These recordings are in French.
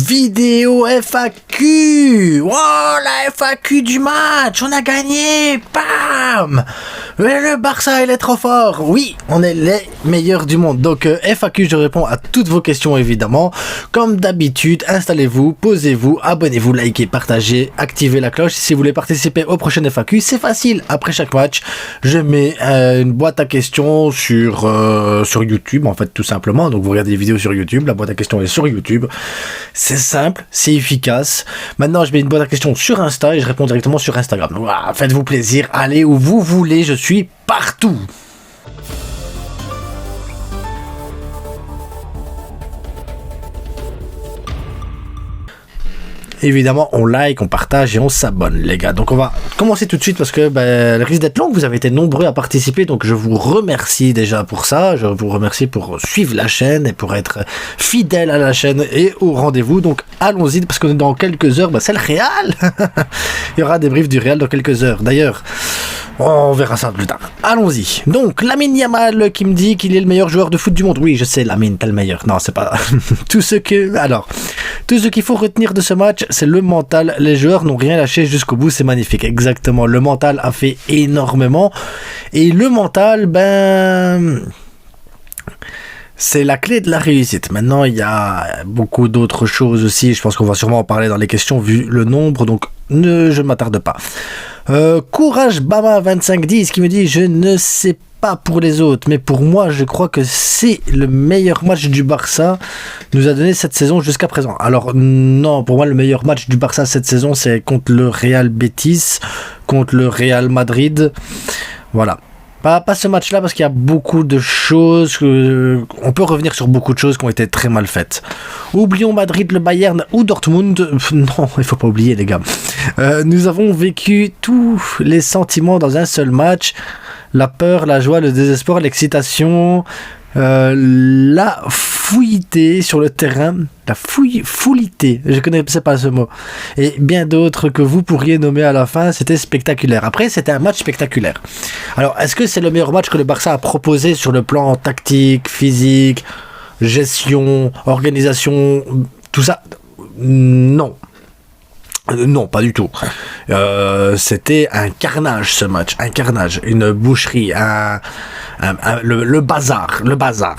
Vidéo FAQ. Oh, la FAQ du match. On a gagné. Bam. Le Barça, il est trop fort. Oui, on est les meilleurs du monde. Donc, FAQ, je réponds à toutes vos questions, évidemment. Comme d'habitude, installez-vous, posez-vous, abonnez-vous, likez, partagez, activez la cloche. Si vous voulez participer au prochain FAQ, c'est facile. Après chaque match, je mets une boîte à questions sur YouTube, en fait, tout simplement. Donc, vous regardez des vidéos sur YouTube. La boîte à questions est sur YouTube. C'est simple, c'est efficace. Maintenant, je mets une boîte à questions sur Insta et je réponds directement sur Instagram. Voilà, faites-vous plaisir, allez où vous voulez, je suis partout. Évidemment, on like, on partage et on s'abonne, les gars. Donc, on va commencer tout de suite parce que elle risque d'être longue. Vous avez été nombreux à participer, donc je vous remercie déjà pour ça. Je vous remercie pour suivre la chaîne et pour être fidèle à la chaîne et au rendez-vous. Donc, allons-y parce que dans quelques heures, c'est le Real. Il y aura des briefs du Real dans quelques heures. D'ailleurs, on verra ça plus tard. Allons-y. Donc, Lamine Yamal qui me dit qu'il est le meilleur joueur de foot du monde. Oui, je sais, Lamine, t'es le meilleur. Non, c'est pas tout ce qu'il faut retenir de ce match, c'est le mental. Les joueurs n'ont rien lâché jusqu'au bout, c'est magnifique. Exactement, le mental a fait énormément. Et le mental, c'est la clé de la réussite. Maintenant, il y a beaucoup d'autres choses aussi. Je pense qu'on va sûrement en parler dans les questions vu le nombre, donc je ne m'attarde pas. Courage Bama 2510 qui me dit: je ne sais pas pour les autres, mais pour moi, je crois que c'est le meilleur match du Barça nous a donné cette saison jusqu'à présent. Alors non, pour moi, le meilleur match du Barça cette saison, c'est contre le Real Betis, contre le Real Madrid. Voilà. Pas ce match-là parce qu'il y a beaucoup de choses, on peut revenir sur beaucoup de choses qui ont été très mal faites. Oublions Madrid, le Bayern ou Dortmund. Non, il faut pas oublier les gars. Nous avons vécu tous les sentiments dans un seul match. La peur, la joie, le désespoir, l'excitation, la fouillité sur le terrain, la foulité, je connaissais pas ce mot, et bien d'autres que vous pourriez nommer à la fin. C'était spectaculaire. Après, c'était un match spectaculaire. Alors, est-ce que c'est le meilleur match que le Barça a proposé sur le plan tactique, physique, gestion, organisation, tout ça? Non. Non, pas du tout. C'était un carnage ce match, un carnage, une boucherie, le bazar.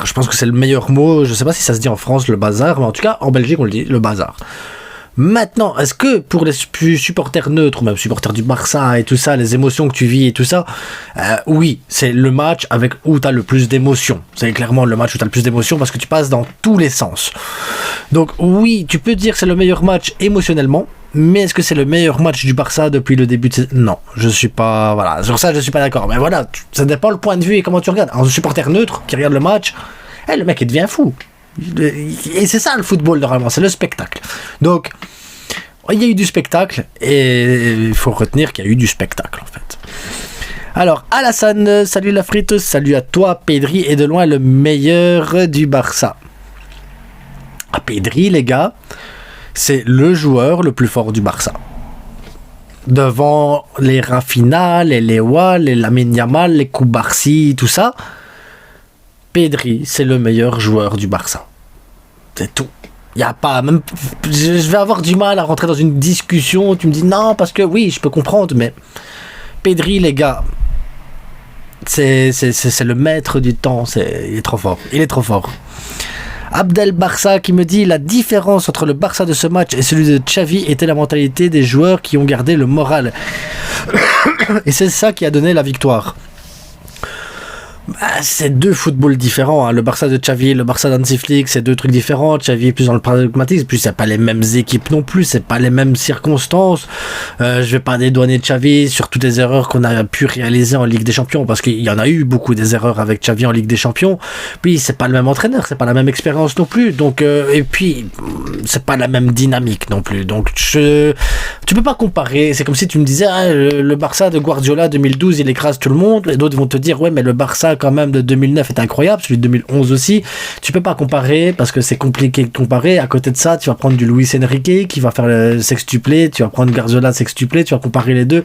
Je pense que c'est le meilleur mot. Je sais pas si ça se dit en France le bazar, mais en tout cas en Belgique on le dit, le bazar. Maintenant, est-ce que pour les supporters neutres, ou même supporters du Barça et tout ça, les émotions que tu vis et tout ça, oui, c'est le match où tu as le plus d'émotions. C'est clairement le match où tu as le plus d'émotions parce que tu passes dans tous les sens. Donc oui, tu peux dire que c'est le meilleur match émotionnellement, mais est-ce que c'est le meilleur match du Barça depuis le début de... Non, je suis pas... Voilà, sur ça je suis pas d'accord. Mais voilà, ça dépend le point de vue et comment tu regardes. Un supporter neutre qui regarde le match, le mec il devient fou. Et c'est ça le football normalement, c'est le spectacle. Donc il y a eu du spectacle et il faut retenir qu'il y a eu du spectacle en fait. Alors Alassane, salut la frite, salut à toi. Pedri est de loin le meilleur du Barça. Pedri les gars, c'est le joueur le plus fort du Barça. Devant les Rafinha, les Lewa, les Lamine Yamal, les Koubarsi, tout ça, Pedri, c'est le meilleur joueur du Barça. C'est tout. Il n'y a pas... Même, je vais avoir du mal à rentrer dans une discussion. Tu me dis non, parce que oui, je peux comprendre, mais Pedri, les gars, c'est le maître du temps. Il est trop fort. Il est trop fort. Abdel Barça qui me dit: la différence entre le Barça de ce match et celui de Xavi était la mentalité des joueurs qui ont gardé le moral. Et c'est ça qui a donné la victoire. C'est deux footballs différents, hein. Le Barça de Xavi et le Barça d'Hansi Flick, c'est deux trucs différents. Xavi est plus dans le pragmatisme, puis c'est pas les mêmes équipes non plus, c'est pas les mêmes circonstances. Je vais pas dédouaner Xavi sur toutes les erreurs qu'on a pu réaliser en Ligue des Champions, parce qu'il y en a eu beaucoup des erreurs avec Xavi en Ligue des Champions. Puis c'est pas le même entraîneur, c'est pas la même expérience non plus. Donc et puis c'est pas la même dynamique non plus. Donc tu peux pas comparer. C'est comme si tu me disais le Barça de Guardiola 2012 il écrase tout le monde, et d'autres vont te dire ouais mais le Barça quand même de 2009 est incroyable, celui de 2011 aussi. Tu peux pas comparer parce que c'est compliqué de comparer. À côté de ça, tu vas prendre du Luis Enrique qui va faire le sextuplé, tu vas prendre Guardiola sextuplé, tu vas comparer les deux.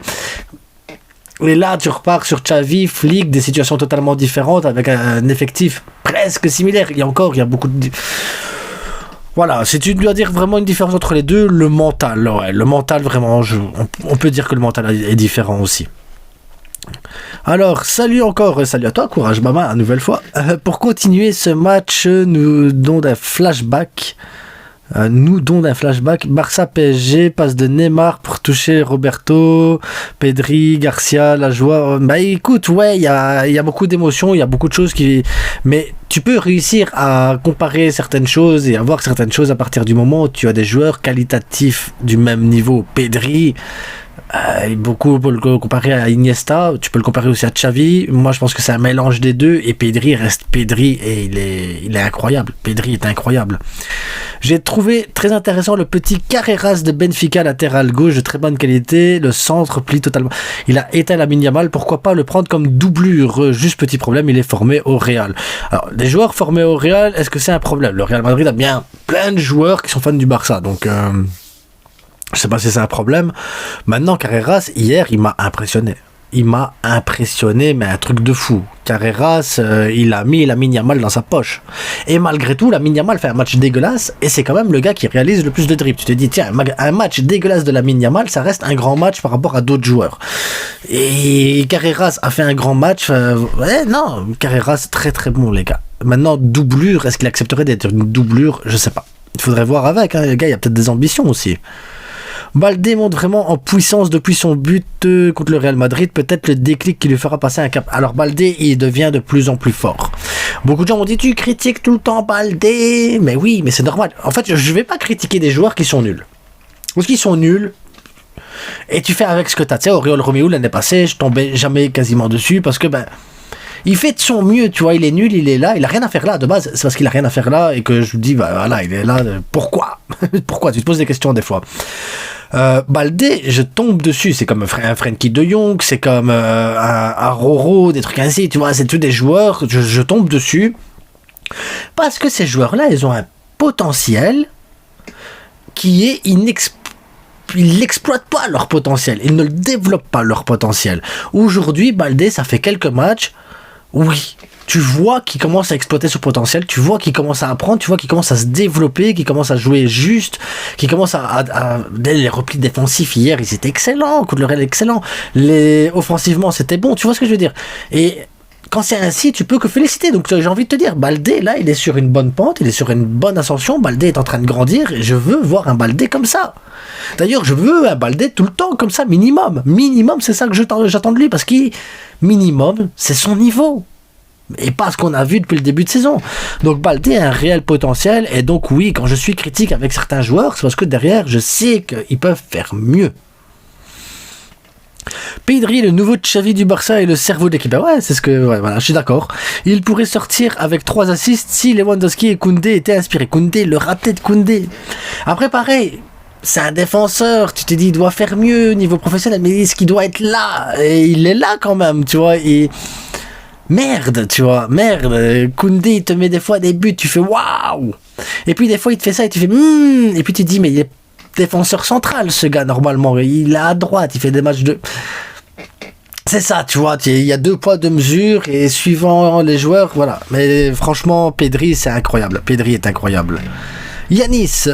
Et là, tu repars sur Xavi, Flick, des situations totalement différentes avec un effectif presque similaire. Il y a beaucoup de... Voilà, si tu dois dire vraiment une différence entre les deux, le mental, ouais, le mental vraiment, on peut dire que le mental est différent aussi. Alors, salut à toi, courage maman, une nouvelle fois. Pour continuer ce match, nous donnons un flashback. Barça PSG, passe de Neymar pour toucher Roberto, Pedri, Garcia, la joie. Bah écoute, ouais, il y a beaucoup d'émotions, il y a beaucoup de choses qui... Mais tu peux réussir à comparer certaines choses et à voir certaines choses à partir du moment où tu as des joueurs qualitatifs du même niveau. Pedri... beaucoup pour le comparer à Iniesta, tu peux le comparer aussi à Xavi. Moi je pense que c'est un mélange des deux et Pedri reste Pedri et il est incroyable. Pedri est incroyable. J'ai trouvé très intéressant le petit Carreras de Benfica, latéral gauche de très bonne qualité. Le centre plie totalement. Il a éteint Lamine Yamal, pourquoi pas le prendre comme doublure. Juste petit problème, il est formé au Real. Alors des joueurs formés au Real, est-ce que c'est un problème? Le Real Madrid a bien plein de joueurs qui sont fans du Barça, donc je sais pas si c'est un problème. Maintenant, Carreras, hier, il m'a impressionné. Mais un truc de fou. Carreras, il a mis Lamine Yamal dans sa poche. Et malgré tout, Lamine Yamal fait un match dégueulasse, et c'est quand même le gars qui réalise le plus de dribbles. Tu te dis, tiens, un match dégueulasse de Lamine Yamal, ça reste un grand match par rapport à d'autres joueurs. Et Carreras a fait un grand match. Non, Carreras, très très bon, les gars. Maintenant, doublure, est-ce qu'il accepterait d'être une doublure? Je sais pas. Il faudrait voir avec, hein, le gars, il y a peut-être des ambitions aussi. Baldé monte vraiment en puissance depuis son but contre le Real Madrid, peut-être le déclic qui lui fera passer un cap. Alors Baldé, il devient de plus en plus fort. Beaucoup de gens m'ont dit, tu critiques tout le temps Baldé, mais oui, mais c'est normal. En fait, je vais pas critiquer des joueurs qui sont nuls. Parce qu'ils sont nuls, et tu fais avec ce que t'as. Tu sais, Oriol Romeu l'année passée, je tombais jamais quasiment dessus, parce que il fait de son mieux, tu vois, il est nul, il est là, il a rien à faire là, de base, c'est parce qu'il a rien à faire là, et que je me dis, voilà, il est là, pourquoi? Pourquoi? Tu te poses des questions des fois. Baldé, je tombe dessus, c'est comme un Frenkie de Jong, c'est comme un Roro, des trucs ainsi, tu vois, c'est tous des joueurs, je tombe dessus, parce que ces joueurs-là, ils ont un potentiel qui est ils n'exploitent pas leur potentiel, ils ne le développent pas leur potentiel. Aujourd'hui, Baldé, ça fait quelques matchs, oui, tu vois qu'il commence à exploiter son potentiel, tu vois qu'il commence à apprendre, tu vois qu'il commence à se développer, qu'il commence à jouer juste, qu'il commence à les replis défensifs hier, ils étaient excellents, contre le Real excellent, offensivement c'était bon, tu vois ce que je veux dire. Et quand c'est ainsi, tu peux que féliciter. Donc j'ai envie de te dire, Baldé là, il est sur une bonne pente, il est sur une bonne ascension, Baldé est en train de grandir, et je veux voir un Baldé comme ça. D'ailleurs, je veux un Baldé tout le temps comme ça, minimum, c'est ça que j'attends de lui, parce que minimum, c'est son niveau. Et pas ce qu'on a vu depuis le début de saison. Donc Baldé a un réel potentiel, et donc oui, quand je suis critique avec certains joueurs, c'est parce que derrière, je sais qu'ils peuvent faire mieux. Pedri, le nouveau Xavi du Barça et le cerveau de l'équipe. Ouais, c'est ce que... Ouais, voilà, je suis d'accord. Il pourrait sortir avec 3 assists si Lewandowski et Koundé étaient inspirés. Koundé, le raté de Koundé. Après, pareil, c'est un défenseur. Tu te dis, il doit faire mieux niveau professionnel, mais est-ce qu'il doit être là? Et il est là quand même, tu vois. Et... Merde, tu vois, Koundé, il te met des fois des buts, tu fais waouh! Et puis des fois, il te fait ça et tu fais et puis tu te dis, mais il est défenseur central, ce gars, normalement. Il est à droite, il fait des matchs de... C'est ça, tu vois, il y a 2 poids, 2 mesures, et suivant les joueurs, voilà. Mais franchement, Pedri, c'est incroyable. Pedri est incroyable. Yanis,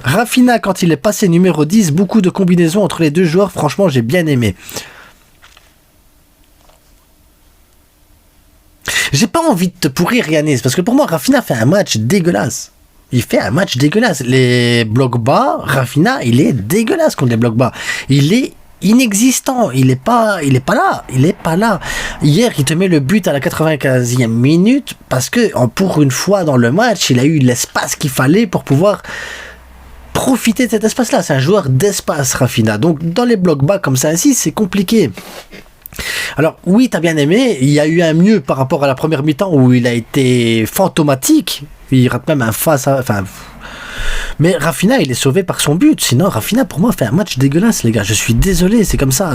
Rafinha, quand il est passé numéro 10, beaucoup de combinaisons entre les deux joueurs, franchement, j'ai bien aimé. J'ai pas envie de te pourrir, Yanis, parce que pour moi, Rafinha fait un match dégueulasse. Il fait un match dégueulasse. Les blocs bas, Rafinha, il est dégueulasse contre les blocs bas. Il est inexistant. Il est pas là. Hier, il te met le but à la 95e minute parce que, pour une fois dans le match, il a eu l'espace qu'il fallait pour pouvoir profiter de cet espace-là. C'est un joueur d'espace, Rafinha. Donc, dans les blocs bas comme ça, ainsi, c'est compliqué. Alors oui, t'as bien aimé, il y a eu un mieux par rapport à la première mi-temps où il a été fantomatique, il rate même un face à... Mais Rafinha, il est sauvé par son but. Sinon, Rafinha, pour moi, fait un match dégueulasse, les gars. Je suis désolé, c'est comme ça.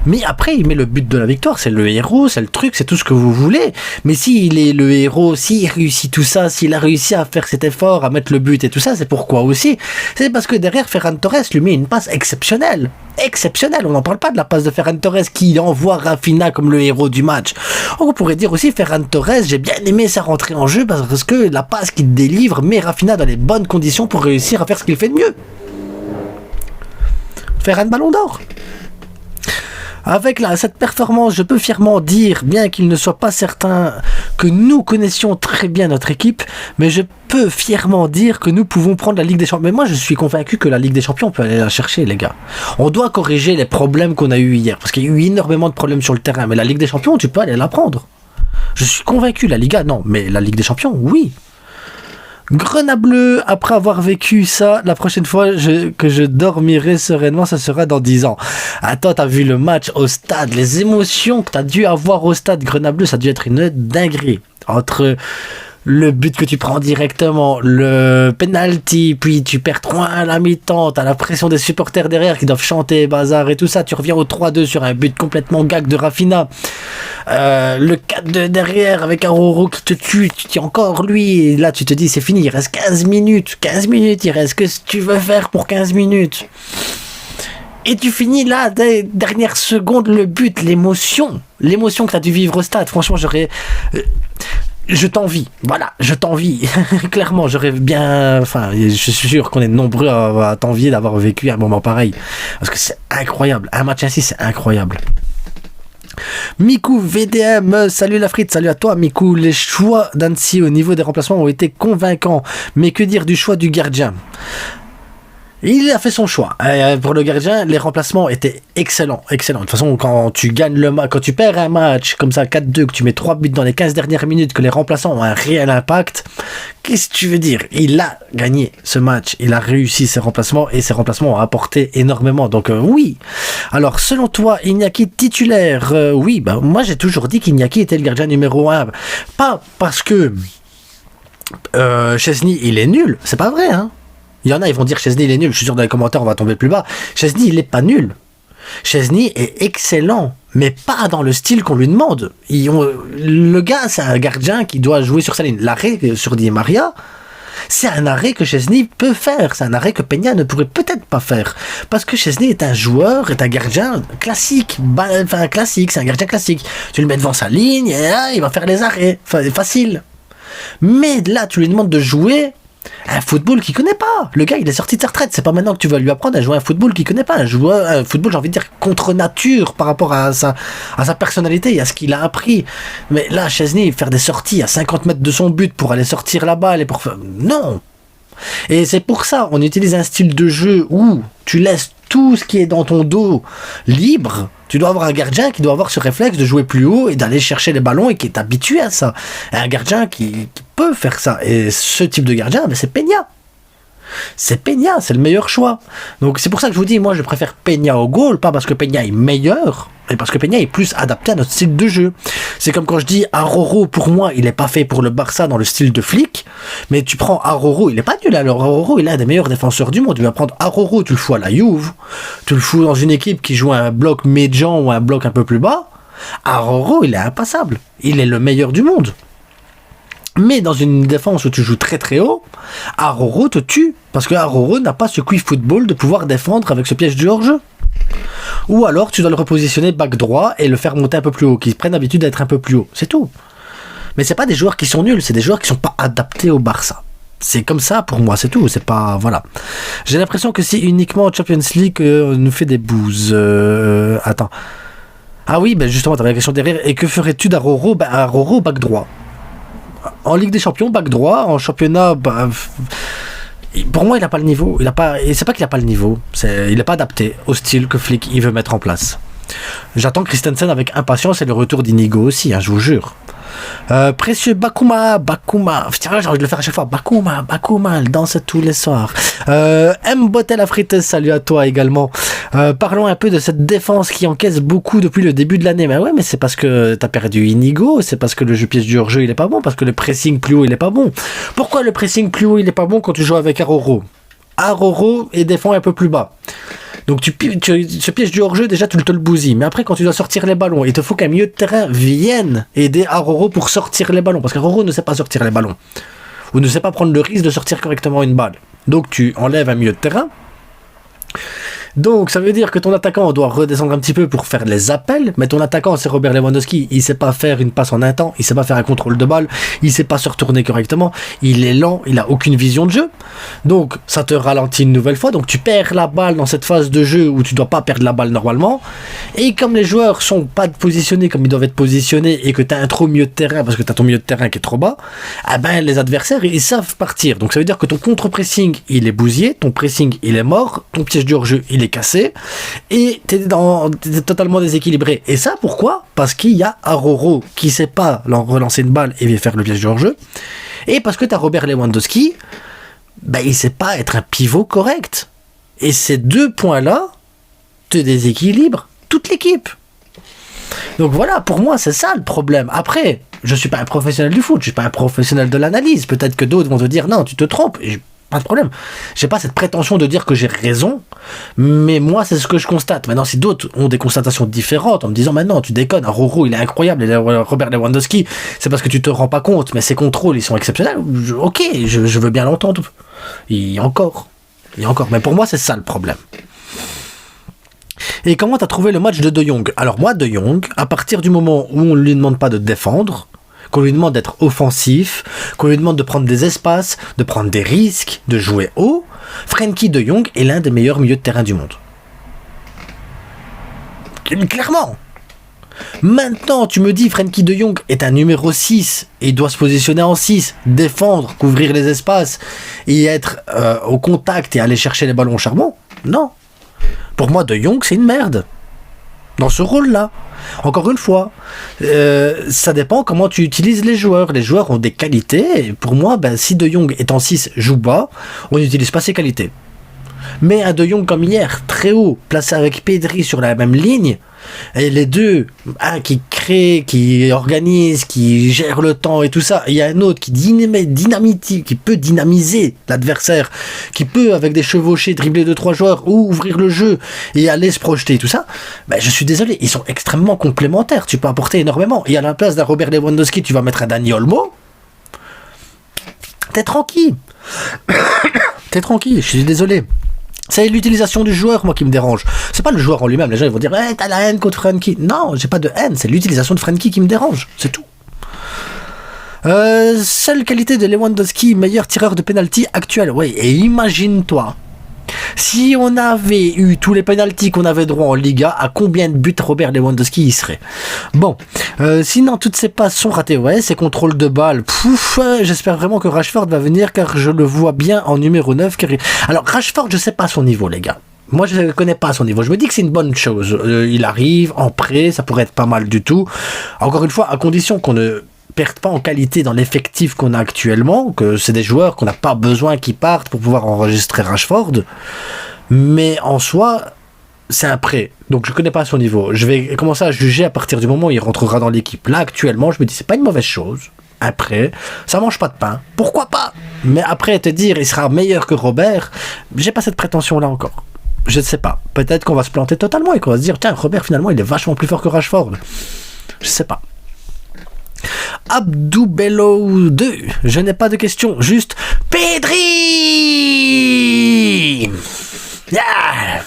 Mais après, il met le but de la victoire. C'est le héros, c'est le truc, c'est tout ce que vous voulez. Mais s'il est le héros, s'il réussit tout ça, s'il a réussi à faire cet effort, à mettre le but et tout ça, c'est pourquoi aussi. C'est parce que derrière, Ferran Torres lui met une passe exceptionnelle. Exceptionnelle. On n'en parle pas de la passe de Ferran Torres qui envoie Rafinha comme le héros du match. On pourrait dire aussi Ferran Torres, j'ai bien aimé sa rentrée en jeu parce que la passe qu'il délivre met Rafinha dans les bonnes conditions pour réussir à faire ce qu'il fait de mieux. Faire un ballon d'or. Avec cette performance, je peux fièrement dire, bien qu'il ne soit pas certain que nous connaissions très bien notre équipe, mais je peux fièrement dire que nous pouvons prendre la Ligue des Champions. Mais moi, je suis convaincu que la Ligue des Champions, on peut aller la chercher, les gars. On doit corriger les problèmes qu'on a eu hier, parce qu'il y a eu énormément de problèmes sur le terrain, mais la Ligue des Champions, tu peux aller la prendre. Je suis convaincu, la Liga, non, mais la Ligue des Champions, oui. Grenoble, après avoir vécu ça, la prochaine fois que je dormirai sereinement, ça sera dans 10 ans. Attends, t'as vu le match au stade, les émotions que t'as dû avoir au stade Grenoble, ça a dû être une dinguerie. Entre le but que tu prends directement, le penalty, puis tu perds 3-1 à la mi-temps, t'as la pression des supporters derrière qui doivent chanter, bazar et tout ça, tu reviens au 3-2 sur un but complètement gag de Rafinha, le 4-2 derrière avec Aroro qui te tue, tu dis encore lui, et là tu te dis c'est fini, il reste 15 minutes, il reste que ce que tu veux faire pour 15 minutes. Et tu finis là, dernière seconde, le but, l'émotion que t'as dû vivre au stade, franchement je t'envie, voilà, je t'envie. Clairement, j'aurais bien... Enfin, je suis sûr qu'on est nombreux à t'envier d'avoir vécu un moment pareil. Parce que c'est incroyable. Un match ainsi, c'est incroyable. Miku VDM, salut la frite, salut à toi Miku. Les choix d'Annecy au niveau des remplacements ont été convaincants. Mais que dire du choix du gardien ? Il a fait son choix. Pour le gardien, les remplacements étaient excellents. De toute façon, quand tu perds un match comme ça, 4-2, que tu mets 3 buts dans les 15 dernières minutes, que les remplaçants ont un réel impact, qu'est-ce que tu veux dire ? Il a gagné ce match. Il a réussi ses remplacements et ses remplacements ont apporté énormément. Donc oui. Alors, selon toi, Iñaki titulaire, oui, moi j'ai toujours dit qu'Iñaki était le gardien numéro 1. Pas parce que Chesney, il est nul. C'est pas vrai, hein. Il y en a, ils vont dire Chesney il est nul. Je suis sûr dans les commentaires on va tomber plus bas. Chesney il est pas nul. Chesney est excellent, mais pas dans le style qu'on lui demande. Le gars c'est un gardien qui doit jouer sur sa ligne. L'arrêt sur Di Maria, c'est un arrêt que Chesney peut faire. C'est un arrêt que Peña ne pourrait peut-être pas faire. Parce que Chesney est un gardien classique. Classique, c'est un gardien classique. Tu le mets devant sa ligne et là, il va faire les arrêts. Facile. Mais là, tu lui demandes de jouer un football qu'il connaît pas. Le gars il est sorti de sa retraite, c'est pas maintenant que tu vas lui apprendre à jouer un football qu'il connaît pas, un football j'ai envie de dire contre nature par rapport à sa personnalité et à ce qu'il a appris. Mais là Chesney faire des sorties à 50 mètres de son but pour aller sortir la balle et pour faire... Non. Et c'est pour ça on utilise un style de jeu où tu laisses tout ce qui est dans ton dos libre. Tu dois avoir un gardien qui doit avoir ce réflexe de jouer plus haut et d'aller chercher les ballons et qui est habitué à ça. Et un gardien qui peut faire ça. Et ce type de gardien, c'est Peña. C'est Peña, c'est le meilleur choix. Donc c'est pour ça que je vous dis, moi je préfère Peña au goal, pas parce que Peña est meilleur, mais parce que Peña est plus adapté à notre style de jeu. C'est comme quand je dis Aroro, pour moi, il est pas fait pour le Barça dans le style de Flick, mais tu prends Aroro, il est pas nul. Alors Aroro, il est un des meilleurs défenseurs du monde. Tu vas prendre Aroro, tu le fous à la Juve, tu le fous dans une équipe qui joue un bloc médian ou un bloc un peu plus bas. Aroro, il est impassable. Il est le meilleur du monde. Mais dans une défense où tu joues très très haut, Aroro te tue. Parce que Aroro n'a pas ce quick football de pouvoir défendre avec ce piège du hors-jeu. Ou alors tu dois le repositionner back droit et le faire monter un peu plus haut, qu'ils prennent l'habitude d'être un peu plus haut. C'est tout. Mais c'est pas des joueurs qui sont nuls, c'est des joueurs qui sont pas adaptés au Barça. C'est comme ça pour moi, c'est tout. C'est pas... Voilà. J'ai l'impression que c'est uniquement Champions League nous fait des bouses. Attends. Ah oui, justement, t'avais la question derrière. Et que ferais-tu d'Aroro ? Aroro back droit. En Ligue des Champions, back droit. En championnat, pour moi, il n'a pas le niveau. Et c'est pas qu'il n'a pas le niveau. Il n'est pas adapté au style que Flick il veut mettre en place. J'attends Christensen avec impatience et le retour d'Inigo aussi, je vous jure. Précieux Bakuma. Tiens, j'ai envie de le faire à chaque fois. Bakuma, elle danse tous les soirs. M. Botel à frites, salut à toi également. Parlons un peu de cette défense qui encaisse beaucoup depuis le début de l'année. Mais ouais, mais c'est parce que t'as perdu Inigo, c'est parce que le jeu pièce du hors-jeu il est pas bon, parce que le pressing plus haut il est pas bon. Pourquoi le pressing plus haut il est pas bon quand tu joues avec Aroro? Aroro et défend un peu plus bas. Donc ce piège du hors-jeu, déjà tu te le bousilles. Mais après, quand tu dois sortir les ballons, il te faut qu'un milieu de terrain vienne aider Aroro pour sortir les ballons. Parce qu'Aroro ne sait pas sortir les ballons. Ou ne sait pas prendre le risque de sortir correctement une balle. Donc tu enlèves un milieu de terrain. Donc ça veut dire que ton attaquant doit redescendre un petit peu pour faire les appels, mais ton attaquant c'est Robert Lewandowski, il sait pas faire une passe en un temps, il sait pas faire un contrôle de balle, il sait pas se retourner correctement, il est lent, il a aucune vision de jeu, donc ça te ralentit une nouvelle fois, donc tu perds la balle dans cette phase de jeu où tu dois pas perdre la balle normalement, et comme les joueurs sont pas positionnés comme ils doivent être positionnés et que tu as un trop milieu de terrain parce que tu as ton milieu de terrain qui est trop bas, eh ben les adversaires ils savent partir, donc ça veut dire que ton contre-pressing il est bousillé, ton pressing il est mort, ton piège du hors-jeu il est cassé et t'es totalement déséquilibré. Et ça pourquoi? Parce qu'il y a Aroro qui sait pas relancer une balle et faire le piège du hors-jeu, et parce que t'as Robert Lewandowski, ben il sait pas être un pivot correct. Et ces deux points-là te déséquilibrent toute l'équipe. Donc voilà, pour moi c'est ça le problème. Après, je suis pas un professionnel du foot, je suis pas un professionnel de l'analyse. Peut-être que d'autres vont te dire non, tu te trompes. Et pas de problème. J'ai pas cette prétention de dire que j'ai raison, mais moi c'est ce que je constate. Maintenant, si d'autres ont des constatations différentes en me disant maintenant tu déconnes, Roro il est incroyable, et Robert Lewandowski, c'est parce que tu te rends pas compte, mais ses contrôles ils sont exceptionnels. Ok, je veux bien l'entendre. Et encore. Mais pour moi c'est ça le problème. Et comment t'as trouvé le match de Jong? Alors moi, De Jong, à partir du moment où on ne lui demande pas de défendre, qu'on lui demande d'être offensif, qu'on lui demande de prendre des espaces, de prendre des risques, de jouer haut, Frenkie De Jong est l'un des meilleurs milieux de terrain du monde. Clairement. Maintenant, tu me dis Frenkie De Jong est un numéro 6 et doit se positionner en 6, défendre, couvrir les espaces et être au contact et aller chercher les ballons charbon. Non. Pour moi, De Jong, c'est une merde. Dans ce rôle-là. Encore une fois, ça dépend comment tu utilises les joueurs. Les joueurs ont des qualités. Et pour moi, si De Jong est en 6, joue bas, on n'utilise pas ses qualités. Mais un De Jong comme hier, très haut, placé avec Pedri sur la même ligne, et les deux, un qui crée, qui organise, qui gère le temps et tout ça, et il y a un autre qui dynamite, qui peut dynamiser l'adversaire, qui peut avec des chevauchés dribbler 2-3 joueurs ou ouvrir le jeu et aller se projeter et tout ça, je suis désolé, ils sont extrêmement complémentaires, tu peux apporter énormément. Et à la place d'un Robert Lewandowski, tu vas mettre un Dani Olmo, t'es tranquille. T'es tranquille, je suis désolé. C'est l'utilisation du joueur, moi, qui me dérange. C'est pas le joueur en lui-même. Les gens ils vont dire hey, t'as la haine contre Frenkie. Non, j'ai pas de haine. C'est l'utilisation de Frenkie qui me dérange. C'est tout. Seule qualité de Lewandowski, meilleur tireur de penalty actuel. Oui, et imagine-toi, si on avait eu tous les penaltys qu'on avait droit en Liga, à combien de buts Robert Lewandowski y serait? Bon, sinon toutes ces passes sont ratées, ouais, ces contrôles de balle, j'espère vraiment que Rashford va venir car je le vois bien en numéro 9. Alors Rashford, je sais pas son niveau les gars. Moi je ne connais pas son niveau, je me dis que c'est une bonne chose. Il arrive en prêt, ça pourrait être pas mal du tout. Encore une fois, à condition qu'on ne perdent pas en qualité dans l'effectif qu'on a actuellement, que c'est des joueurs qu'on n'a pas besoin qui partent pour pouvoir enregistrer Rashford, mais en soi c'est un prêt, donc je connais pas son niveau. Je vais commencer à juger à partir du moment où il rentrera dans l'équipe. Là actuellement je me dis c'est pas une mauvaise chose, un prêt, ça mange pas de pain, pourquoi pas, mais après te dire il sera meilleur que Robert, j'ai pas cette prétention là encore. Je ne sais pas, peut-être qu'on va se planter totalement et qu'on va se dire tiens Robert finalement il est vachement plus fort que Rashford, je sais pas. Abdoubello 2, je n'ai pas de questions, juste Pedri. Yeah.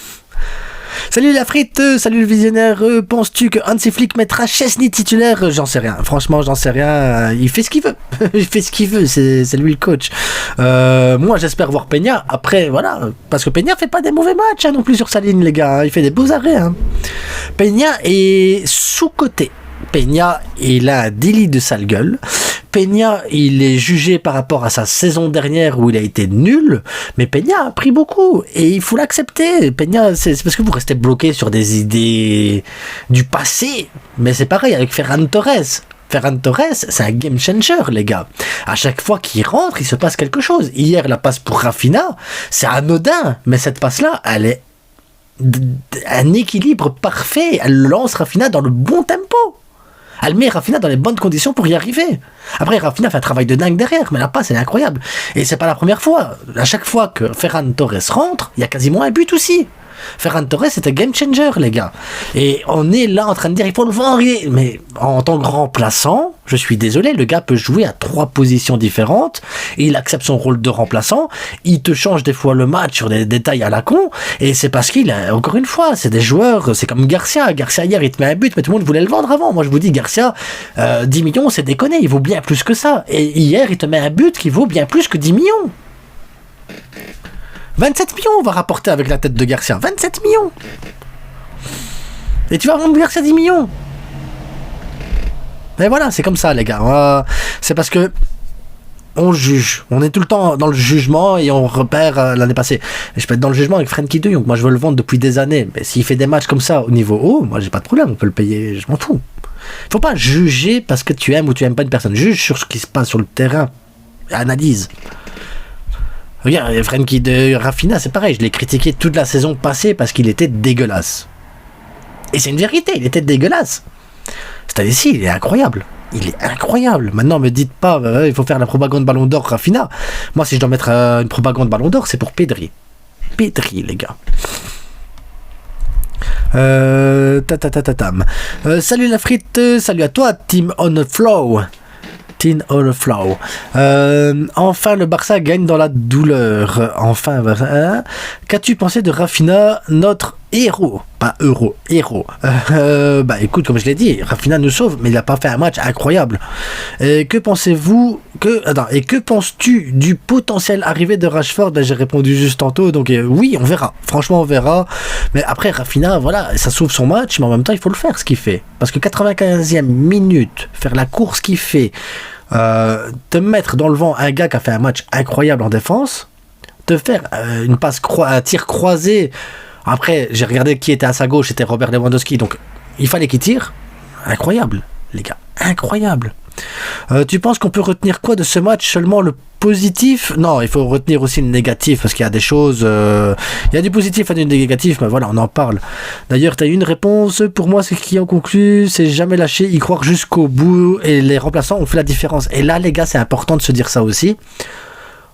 Salut la frite, salut le visionnaire, penses-tu que Hansi Flick mettra Chesney titulaire? J'en sais rien, franchement j'en sais rien, il fait ce qu'il veut, il fait ce qu'il veut, c'est lui le coach. Moi j'espère voir Peña, après voilà, parce que Peña fait pas des mauvais matchs non plus sur sa ligne les gars, il fait des beaux arrêts. Peña est sous-coté. Peña, il a un délit de sale gueule. Peña, il est jugé par rapport à sa saison dernière où il a été nul, mais Peña a pris beaucoup et il faut l'accepter. Peña, c'est parce que vous restez bloqué sur des idées du passé, mais c'est pareil avec Ferran Torres. Ferran Torres, c'est un game changer, les gars. À chaque fois qu'il rentre, il se passe quelque chose. Hier, la passe pour Rafinha, c'est anodin, mais cette passe-là, elle est un équilibre parfait. Elle lance Rafinha dans le bon tempo. Elle met Rafinha dans les bonnes conditions pour y arriver. Après, Rafinha fait un travail de dingue derrière, mais la passe, elle est incroyable. Et c'est pas la première fois. À chaque fois que Ferran Torres rentre, il y a quasiment un but aussi. Ferran Torres, c'est un game changer, les gars. Et on est là en train de dire, il faut le vendre. Mais en tant que remplaçant, je suis désolé, le gars peut jouer à 3 positions différentes. Et il accepte son rôle de remplaçant. Il te change des fois le match sur des détails à la con. Et c'est parce qu'il a, encore une fois, c'est des joueurs, c'est comme Garcia. Garcia, hier, il te met un but, mais tout le monde voulait le vendre avant. Moi, je vous dis, Garcia, 10 millions, c'est déconné. Il vaut bien plus que ça. Et hier, il te met un but qui vaut bien plus que 10 millions. 27 millions on va rapporter avec la tête de Garcia. 27 millions. Et tu vas vendre Garcia 10 millions. Et voilà, c'est comme ça, les gars. C'est parce que on juge. On est tout le temps dans le jugement et on repère l'année passée. Et je peux être dans le jugement avec Frenkie de Jong. Moi, je veux le vendre depuis des années. Mais s'il fait des matchs comme ça au niveau haut, moi, j'ai pas de problème. On peut le payer. Je m'en fous. Faut pas juger parce que tu aimes ou tu aimes pas une personne. Juge sur ce qui se passe sur le terrain. Analyse. Regarde, Frenkie de Rafinha, c'est pareil, je l'ai critiqué toute la saison passée parce qu'il était dégueulasse. Et c'est une vérité, il était dégueulasse. Cette année-ci, il est incroyable. Il est incroyable. Maintenant, me dites pas, il faut faire la propagande Ballon d'Or Rafinha. Moi, si je dois mettre une propagande Ballon d'Or, c'est pour Pedri. Pedri, les gars. Salut la frite, salut à toi, Team On Flow. Enfin le Barça gagne dans la douleur. Enfin, qu'as-tu pensé de Rafinha, notre héros? Pas euro, héros. Bah écoute, comme je l'ai dit, Rafinha nous sauve, mais il n'a pas fait un match incroyable. Et que pensez-vous et que penses-tu du potentiel arrivé de Rashford? J'ai répondu juste tantôt, donc oui, on verra. Franchement, on verra. Mais après, Rafinha, voilà, ça sauve son match, mais en même temps, il faut le faire, ce qu'il fait. Parce que 95e minute, faire la course qu'il fait, te mettre dans le vent un gars qui a fait un match incroyable en défense, te faire une passe un tir croisé. Après, j'ai regardé qui était à sa gauche, c'était Robert Lewandowski, donc il fallait qu'il tire. Incroyable, les gars, incroyable. Tu penses qu'on peut retenir quoi de ce match? Seulement le positif? Non, il faut retenir aussi le négatif, parce qu'il y a des choses... il y a du positif et du négatif, mais voilà, on en parle. D'ailleurs, tu as eu une réponse. Pour moi, ce qui en conclut, c'est jamais lâcher, y croire jusqu'au bout, et les remplaçants ont fait la différence. Et là, les gars, c'est important de se dire ça aussi.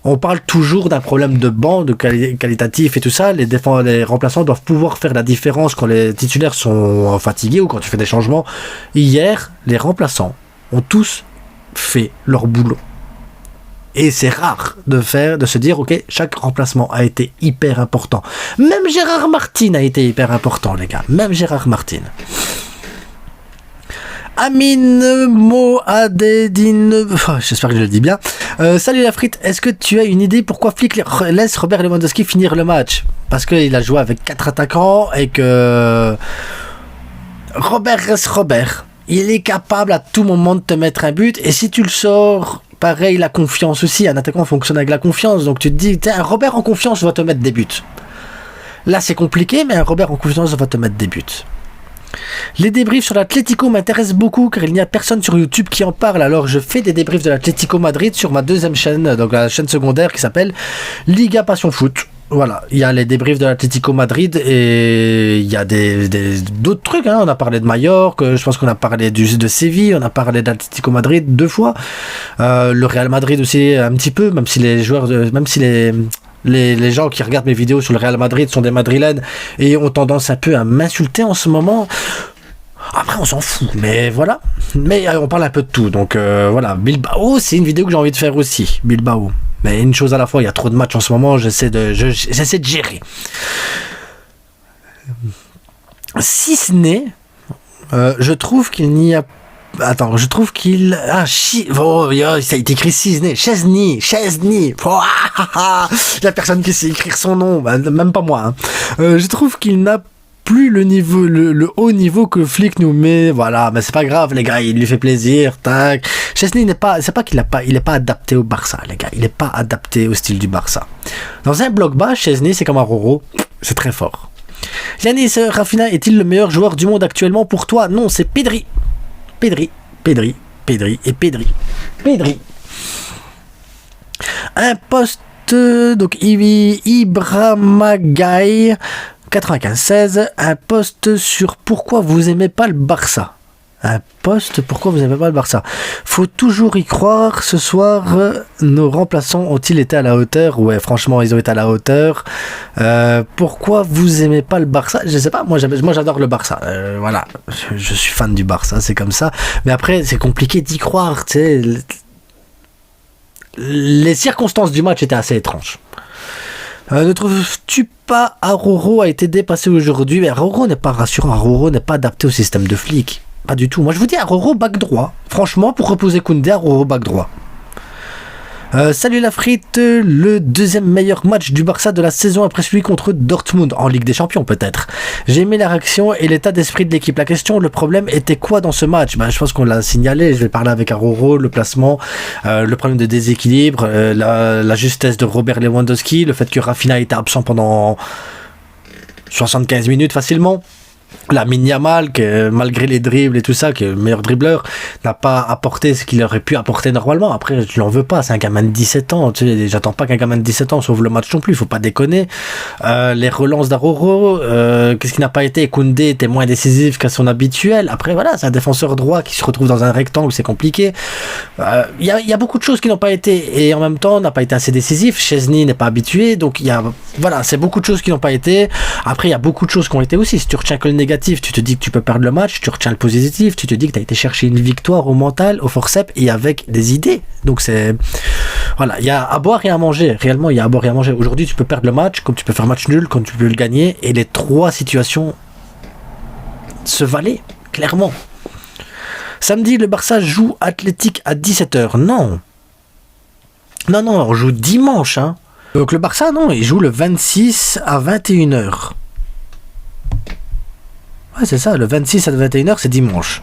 On parle toujours d'un problème de banc, de qualitatif et tout ça. Les remplaçants doivent pouvoir faire la différence quand les titulaires sont fatigués ou quand tu fais des changements. Hier, les remplaçants ont tous fait leur boulot. Et c'est rare de se dire, ok, chaque remplacement a été hyper important. Même Gérard Martin a été hyper important, les gars. Même Gérard Martin. Amine Moadedine, j'espère que je le dis bien. Salut la frite, est-ce que tu as une idée pourquoi Flick laisse Robert Lewandowski finir le match? Parce qu'il a joué avec 4 attaquants et que Robert reste Robert. Il est capable à tout moment de te mettre un but, et si tu le sors, pareil, la confiance aussi. Un attaquant fonctionne avec la confiance, donc tu te dis, un Robert en confiance va te mettre des buts. Là c'est compliqué, mais un Robert en confiance va te mettre des buts. Les débriefs sur l'Atlético m'intéressent beaucoup car il n'y a personne sur YouTube qui en parle. Alors je fais des débriefs de l'Atlético Madrid sur ma deuxième chaîne, donc la chaîne secondaire qui s'appelle Liga Passion Foot. Voilà, il y a les débriefs de l'Atlético Madrid et il y a d'autres trucs. On a parlé de Mallorca, je pense qu'on a parlé de Séville, on a parlé de l'Atlético Madrid 2 fois. Le Real Madrid aussi un petit peu, même si les joueurs, même si les gens qui regardent mes vidéos sur le Real Madrid sont des madrilènes et ont tendance un peu à m'insulter en ce moment. Après on s'en fout, mais voilà. Mais on parle un peu de tout, donc voilà. Bilbao, c'est une vidéo que j'ai envie de faire aussi. Bilbao. Mais une chose à la fois, il y a trop de matchs en ce moment, j'essaie de gérer. Si ce n'est, je trouve qu'il n'y a... Attends, je trouve qu'il... ça a été écrit Chesney. Oh, il y a personne qui sait écrire son nom, même pas moi. Je trouve qu'il n'a plus le haut niveau que Flick nous met. Voilà, mais c'est pas grave, les gars, il lui fait plaisir. Tac. Chesney il est pas adapté au Barça, les gars. Il est pas adapté au style du Barça. Dans un bloc bas, Chesney, c'est comme un Roro. C'est très fort. Yanis Rafinha est-il le meilleur joueur du monde actuellement pour toi? Non, c'est Pedri. Un poste, donc Ibramagaï. 95-16, un post sur pourquoi vous aimez pas le Barça. Un post, pourquoi vous n'aimez pas le Barça? Faut toujours y croire. Ce soir, nos remplaçants ont-ils été à la hauteur? Ouais, franchement, ils ont été à la hauteur. Pourquoi vous aimez pas le Barça? Je sais pas, moi j'adore le Barça. Voilà, je suis fan du Barça, c'est comme ça. Mais après, c'est compliqué d'y croire, tu sais. Les circonstances du match étaient assez étranges. Ne trouves-tu pas Aroro a été dépassé aujourd'hui? Mais Aroro n'est pas rassurant, Aroro n'est pas adapté au système de flic. Pas du tout. Moi, je vous dis Aroro back droit. Franchement, pour reposer Koundé, Aroro back droit. Salut la frite. Le deuxième meilleur match du Barça de la saison après celui contre Dortmund, en Ligue des Champions peut-être. J'ai aimé la réaction et l'état d'esprit de l'équipe. La question, le problème était quoi dans ce match? Je pense qu'on l'a signalé. Je vais parler avec Aroro, le placement, le problème de déséquilibre, la justesse de Robert Lewandowski, le fait que Rafinha était absent pendant 75 minutes facilement. Lamine Yamal, malgré les dribbles et tout ça, qui est le meilleur dribbleur, n'a pas apporté ce qu'il aurait pu apporter normalement. Après, je l'en veux pas, c'est un gamin de 17 ans. Tu sais, j'attends pas qu'un gamin de 17 ans sauve le match non plus, faut pas déconner. Les relances d'Aroro, qu'est-ce qui n'a pas été? Koundé était moins décisif qu'à son habituel. Après, voilà, c'est un défenseur droit qui se retrouve dans un rectangle, c'est compliqué. Il y a beaucoup de choses qui n'ont pas été, et en même temps, n'a pas été assez décisif. Chesney n'est pas habitué, donc voilà, c'est beaucoup de choses qui n'ont pas été. Après, il y a beaucoup de choses qui ont été aussi. Si tu retiens que le négatif, tu te dis que tu peux perdre le match, tu retiens le positif, tu te dis que tu as été chercher une victoire au mental, au forceps et avec des idées. Donc voilà, il y a à boire et à manger. Réellement, il y a à boire et à manger. Aujourd'hui, tu peux perdre le match, comme tu peux faire match nul, comme tu peux le gagner, et les trois situations se valaient, clairement. Samedi, le Barça joue Athletic à 17h. Non, on joue dimanche. Donc le Barça, non, il joue le 26 à 21h. Ouais, c'est ça, le 26 à 21h, c'est dimanche.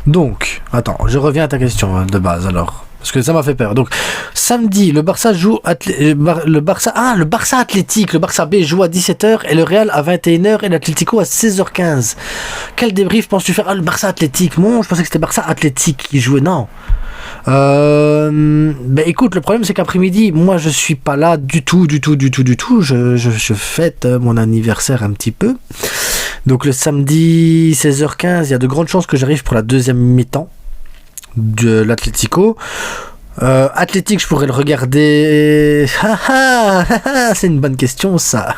Donc, attends, je reviens à ta question de base alors. Parce que ça m'a fait peur. Donc, samedi, le Barça joue le Barça Athletic, le Barça B joue à 17h et le Real à 21h et l'Atlético à 16h15. Quel débrief penses-tu faire? Le Barça Athletic. Bon, je pensais que c'était Barça Athletic qui jouait. Non. Écoute, le problème c'est qu'après-midi, moi je suis pas là du tout. Je fête mon anniversaire un petit peu. Donc le samedi 16h15, il y a de grandes chances que j'arrive pour la deuxième mi-temps de l'Atlético. Athletic, je pourrais le regarder. C'est une bonne question ça.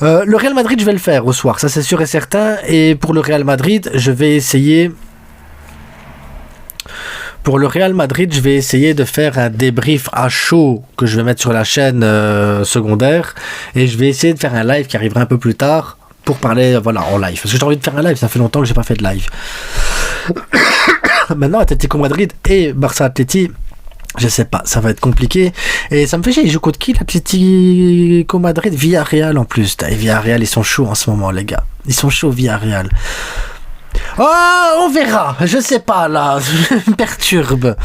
Le Real Madrid, je vais le faire au soir, ça c'est sûr et certain. Et pour le Real Madrid, je vais essayer de faire un débrief à chaud que je vais mettre sur la chaîne secondaire. Et je vais essayer de faire un live qui arrivera un peu plus tard pour parler en live. Parce que j'ai envie de faire un live, ça fait longtemps que j'ai pas fait de live. Maintenant, Atlético Madrid et Barça Athletic, je sais pas, ça va être compliqué. Et ça me fait chier, ils jouent contre qui l'Atlético Madrid? Villarreal en plus. Et Villarreal, ils sont chauds en ce moment, les gars. Ils sont chauds, Villarreal. Oh, on verra, je sais pas là, je me perturbe.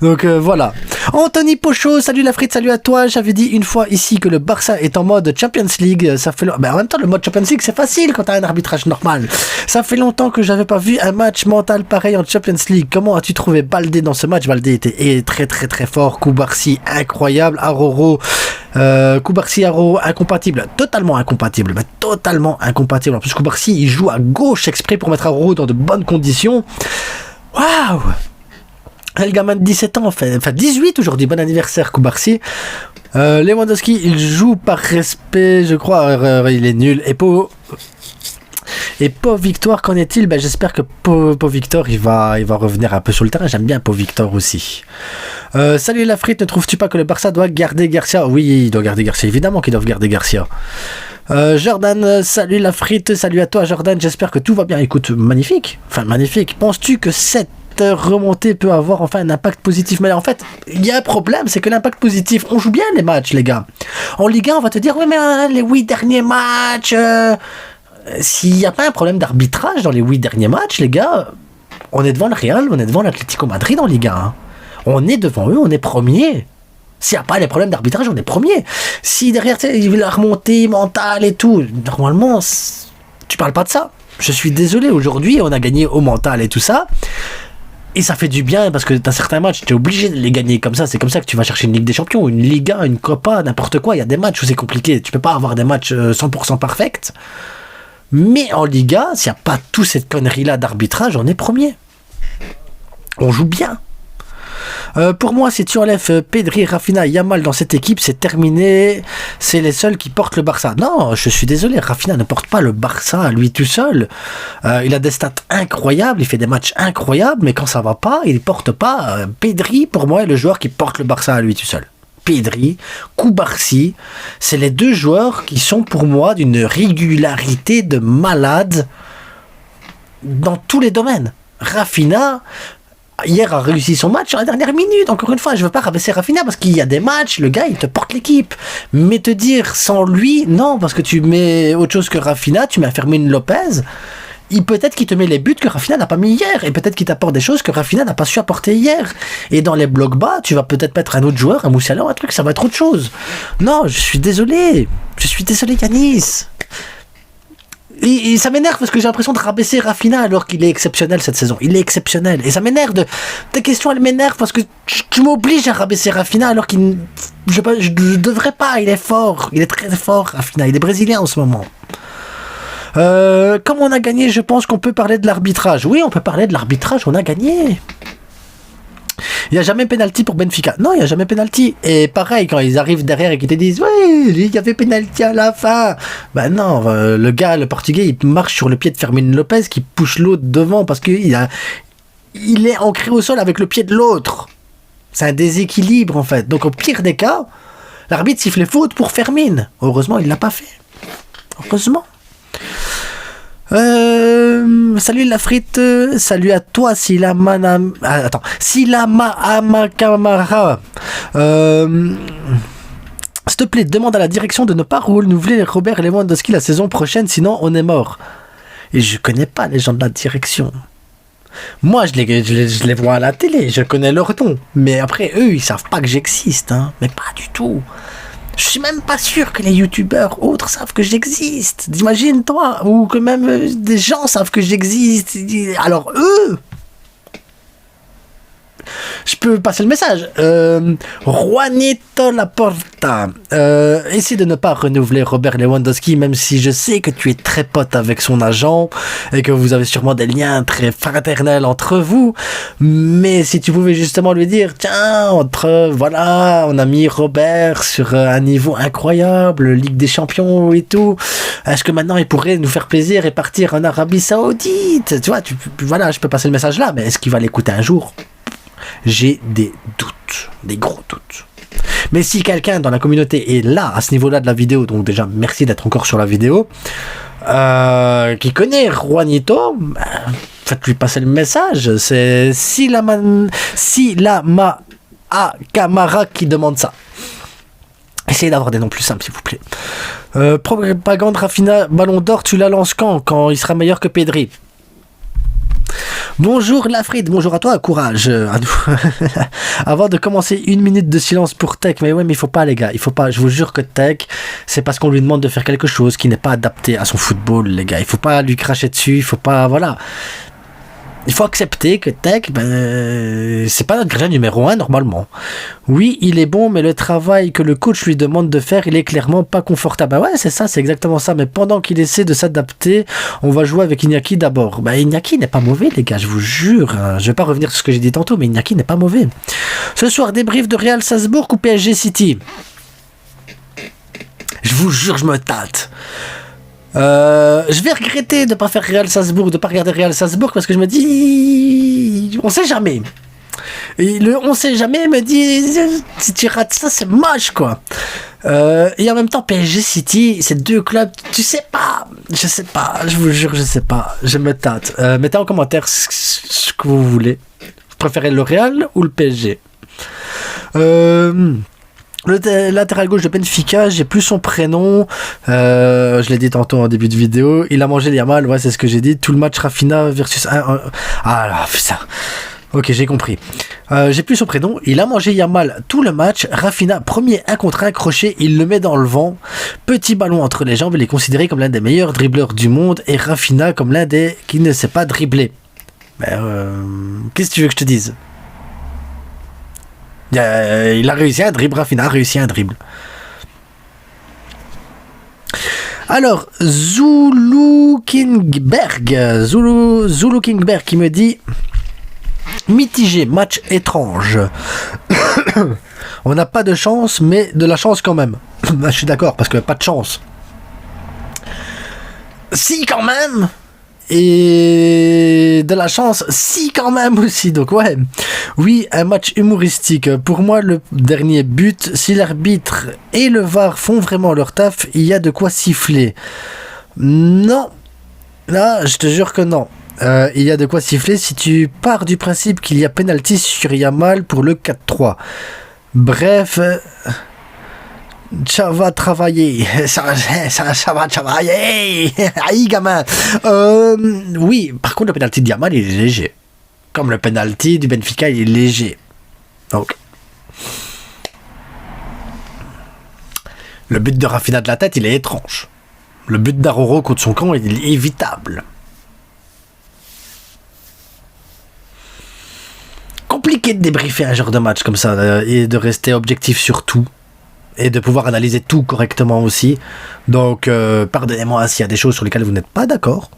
Donc voilà. Anthony Pochot, salut la frite, salut à toi. J'avais dit une fois ici que le Barça est en mode Champions League. Ça fait en même temps, le mode Champions League c'est facile quand t'as un arbitrage normal. Ça fait longtemps que j'avais pas vu un match mental pareil en Champions League. Comment as-tu trouvé Baldé dans ce match? Baldé était très très très fort. Koubarsi incroyable. Aroro, Koubarsi Aroro incompatible, totalement incompatible. En plus Koubarsi il joue à gauche exprès pour mettre Aroro dans de bonnes conditions. Waouh! Le gamin de 17 ans, enfin 18 aujourd'hui, bon anniversaire Koubarsi. Lewandowski, il joue par respect, je crois, il est nul. Et Pau Victor, qu'en est-il? J'espère que Pau Victor, il va revenir un peu sur le terrain. J'aime bien Pau Victor aussi. Salut la frite, ne trouves-tu pas que le Barça doit garder Garcia? Oui, il doit garder Garcia, évidemment qu'ils doivent garder Garcia. Jordan, salut la frite, salut à toi Jordan, j'espère que tout va bien. Écoute, magnifique. Penses-tu que cette remontée peut avoir enfin un impact positif? Mais en fait, il y a un problème, c'est que l'impact positif, on joue bien les matchs les gars. En Ligue 1, on va te dire, oui mais les 8 derniers matchs, s'il n'y a pas un problème d'arbitrage dans les 8 derniers matchs, les gars, on est devant le Real, on est devant l'Atlético Madrid en Ligue 1. On est devant eux, on est premier. S'il n'y a pas les problèmes d'arbitrage, on est premier. Si derrière, il y a la remontée mentale et tout, normalement, tu parles pas de ça. Je suis désolé, aujourd'hui, on a gagné au mental et tout ça. Et ça fait du bien parce que t'as certains matchs, tu es obligé de les gagner comme ça. C'est comme ça que tu vas chercher une Ligue des Champions, une Liga, une Copa, n'importe quoi. Il y a des matchs où c'est compliqué. Tu peux pas avoir des matchs 100% parfaits. Mais en Liga, s'il n'y a pas toute cette connerie-là d'arbitrage, on est premier. On joue bien. Pour moi, si tu enlèves Pedri, Rafinha et Yamal dans cette équipe, c'est terminé. C'est les seuls qui portent le Barça. Non, je suis désolé, Rafinha ne porte pas le Barça à lui tout seul. Il a des stats incroyables, il fait des matchs incroyables, mais quand ça va pas, il ne porte pas. Pedri, pour moi, est le joueur qui porte le Barça à lui tout seul. Pedri, Koubarsi, c'est les deux joueurs qui sont pour moi d'une régularité de malade dans tous les domaines. Rafinha, hier a réussi son match à la dernière minute. Encore une fois, je veux pas rabaisser Rafinha parce qu'il y a des matchs, le gars il te porte l'équipe. Mais te dire sans lui, non, parce que tu mets autre chose que Rafinha, tu mets Fermin Lopez, peut-être qu'il te met les buts que Rafinha n'a pas mis hier, et peut-être qu'il t'apporte des choses que Rafinha n'a pas su apporter hier. Et dans les blocs bas, tu vas peut-être mettre un autre joueur, un Moussiala, un truc, ça va être autre chose. Non, je suis désolé, Yanis. Et ça m'énerve parce que j'ai l'impression de rabaisser Rafinha alors qu'il est exceptionnel cette saison. Il est exceptionnel. Et ça m'énerve tes questions, elles m'énervent parce que tu m'obliges à rabaisser Rafinha alors qu'il... Je devrais pas, il est fort. Il est très fort, Rafinha. Il est brésilien en ce moment. Comme on a gagné, je pense qu'on peut parler de l'arbitrage. Oui, on peut parler de l'arbitrage, on a gagné. Il n'y a jamais pénalty pour Benfica. Non, il n'y a jamais pénalty. Et pareil, quand ils arrivent derrière et qu'ils te disent « Ouais, il y avait pénalty à la fin !» Ben non, le gars, le Portugais, il marche sur le pied de Fermin Lopez qui pousse l'autre devant parce qu'il est ancré au sol avec le pied de l'autre. C'est un déséquilibre, en fait. Donc, au pire des cas, l'arbitre siffle faute pour Fermin. Heureusement, il ne l'a pas fait. Heureusement. Salut la frite, salut à toi Silama Amakamara. S'il te plaît, demande à la direction de ne pas renouveler Robert Lewandowski la saison prochaine, sinon on est mort. Et je connais pas les gens de la direction. Moi, je les vois à la télé, je connais leur nom. Mais après, eux, ils savent pas que j'existe, hein. Mais pas du tout. Je suis même pas sûr que les youtubeurs autres savent que j'existe. Imagine toi, ou que même des gens savent que j'existe. Alors eux, je peux passer le message. Juanito Laporta, essaie de ne pas renouveler Robert Lewandowski, même si je sais que tu es très pote avec son agent et que vous avez sûrement des liens très fraternels entre vous. Mais si tu pouvais justement lui dire, tiens, voilà, on a mis Robert sur un niveau incroyable, Ligue des Champions et tout. Est-ce que maintenant il pourrait nous faire plaisir et partir en Arabie Saoudite? Tu vois, voilà, je peux passer le message là, mais est-ce qu'il va l'écouter un jour? J'ai des doutes, des gros doutes. Mais si quelqu'un dans la communauté est là, à ce niveau-là de la vidéo, donc déjà merci d'être encore sur la vidéo, qui connaît Juanito, faites-lui passer le message. C'est Silama Kamara qui demande ça. Essayez d'avoir des noms plus simples, s'il vous plaît. Propagande Rafinha, Ballon d'Or, tu la lances quand il sera meilleur que Pedri? Bonjour Lafride, bonjour à toi, courage. Avant de commencer, 1 minute de silence pour Tech. Mais ouais, mais il faut pas les gars, il faut pas. Je vous jure que Tech, c'est parce qu'on lui demande de faire quelque chose qui n'est pas adapté à son football, les gars. Il faut pas lui cracher dessus, il faut pas, voilà. Il faut accepter que Tech, c'est pas notre gardien numéro 1 normalement. Oui, il est bon, mais le travail que le coach lui demande de faire, il est clairement pas confortable. Ouais, c'est ça, c'est exactement ça. Mais pendant qu'il essaie de s'adapter, on va jouer avec Iñaki d'abord. Iñaki n'est pas mauvais, les gars, je vous jure. Je vais pas revenir sur ce que j'ai dit tantôt, mais Iñaki n'est pas mauvais. Ce soir, débrief de Real Salzbourg ou PSG City? Je vous jure, je me tâte. Je vais regretter de ne pas faire Real Salzbourg, de ne pas regarder Real Salzbourg parce que je me dis, on sait jamais. Et on sait jamais me dit, si tu rates ça, c'est moche quoi. Et en même temps, PSG City, c'est deux clubs, tu sais pas, je sais pas, je vous jure, je sais pas, je me tâte. Mettez en commentaire ce que vous voulez. Vous préférez le Real ou le PSG? Le latéral gauche de Benfica, j'ai plus son prénom, je l'ai dit tantôt en début de vidéo, il a mangé Yamal, ouais c'est ce que j'ai dit, tout le match Rafinha versus 1, ah là putain, ok j'ai compris, j'ai plus son prénom, il a mangé Yamal tout le match, Rafinha premier 1 contre 1 crochet, il le met dans le vent, petit ballon entre les jambes, il est considéré comme l'un des meilleurs dribbleurs du monde et Rafinha comme l'un des qui ne sait pas dribbler. Qu'est-ce que tu veux que je te dise? Il a réussi un dribble, Rafinha a réussi un dribble. Alors, Zulu Kingberg qui me dit mitigé, match étrange. On n'a pas de chance, mais de la chance quand même. Je suis d'accord, parce que pas de chance. Si, quand même. Et de la chance, si, quand même aussi. Donc, ouais. Oui, un match humoristique. Pour moi, le dernier but, si l'arbitre et le VAR font vraiment leur taf, il y a de quoi siffler. Non. Là, je te jure que non. Il y a de quoi siffler si tu pars du principe qu'il y a pénalty sur Yamal pour le 4-3. Bref, ça va travailler. Ça va travailler. Aïe, gamin. Oui, par contre, le pénalty de Yamal, il est léger. Comme le pénalty du Benfica, il est léger. Donc, le but de Rafinha de la tête, il est étrange. Le but d'Aroro contre son camp, il est évitable. Compliqué de débriefer un genre de match comme ça et de rester objectif sur tout et de pouvoir analyser tout correctement aussi. Donc, pardonnez-moi s'il y a des choses sur lesquelles vous n'êtes pas d'accord,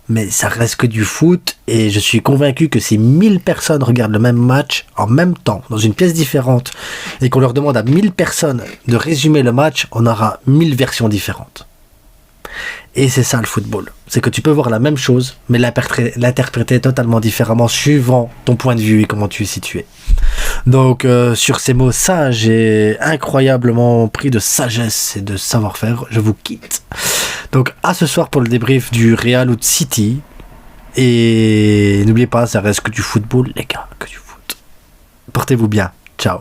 mais ça reste que du foot et je suis convaincu que si 1000 personnes regardent le même match en même temps, dans une pièce différente, et qu'on leur demande à 1000 personnes de résumer le match, on aura 1000 versions différentes. Et c'est ça le football. C'est que tu peux voir la même chose, mais l'interpréter totalement différemment suivant ton point de vue et comment tu es situé. Donc, sur ces mots sages et incroyablement pris de sagesse et de savoir-faire, je vous quitte. Donc, à ce soir pour le débrief du Real ou de City. Et n'oubliez pas, ça reste que du football, les gars, que du foot. Portez-vous bien. Ciao.